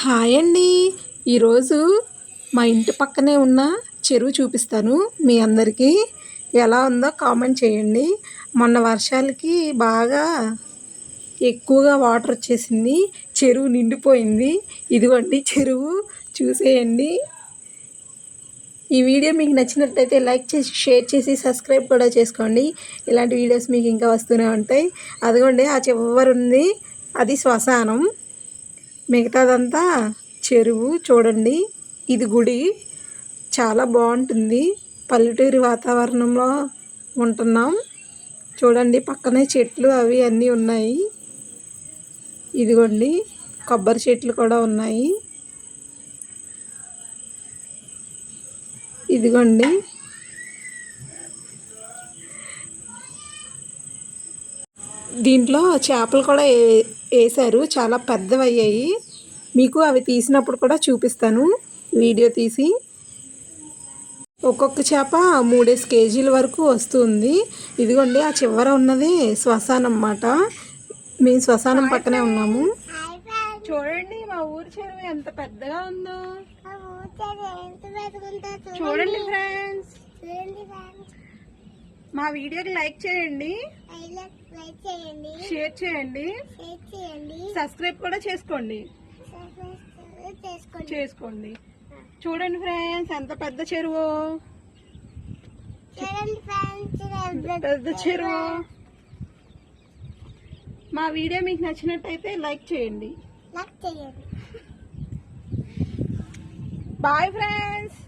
Hi అండి. ఈరోజు మా ఇంటి పక్కనే ఉన్న చెరువు చూపిస్తాను మీ అందరికీ. ఎలా ఉందో కామెంట్ చేయండి. మొన్న వర్షాలకి బాగా ఎక్కువగా వాటర్ వచ్చేసింది, చెరువు నిండిపోయింది. ఇదిగోండి చెరువు, చూసేయండి. ఈ వీడియో మీకు నచ్చినట్లయితే లైక్ చేసి, షేర్ చేసి, సబ్స్క్రైబ్ కూడా చేసుకోండి. ఇలాంటి వీడియోస్ మీకు ఇంకా వస్తూనే ఉంటాయి. అదిగోండి ఆ చివరుంది, అది శ్మశానం. మిగతాదంతా చెరువు. చూడండి, ఇది గుడి. చాలా బాగుంటుంది, పల్లెటూరి వాతావరణంలో ఉంటున్నాం. చూడండి, పక్కనే చెట్లు అవి అన్నీ ఉన్నాయి. ఇదిగోండి కొబ్బరి చెట్లు కూడా ఉన్నాయి. ఇదిగోండి దీంట్లో చేపలు కూడా వేశారు, చాలా పెద్దవి అయ్యాయి. మీకు అవి తీసినప్పుడు కూడా చూపిస్తాను వీడియో తీసి. ఒక్కొక్క చేప 3 కేజీల వరకు వస్తుంది. ఇదిగోండి ఆ చివర ఉన్నది శ్మశానం అన్నమాట. మేము శ్మశానం పక్కనే ఉన్నాము. చూడండి మా ఊరు చెరువు ఎంత పెద్దగా ఉందో. చూడండి ఫ్రెండ్స్, మా వీడియోకి లైక్ చేయండి, షేర్ చేయండి, సబ్స్క్రైబ్ కూడా చేసుకోండి. చూడండి ఫ్రెండ్స్, ఎంత పెద్ద చెరువు. పెద్ద చెరువు. మా వీడియో మీకు నచ్చినట్టయితే లైక్ చేయండి. Bye friends.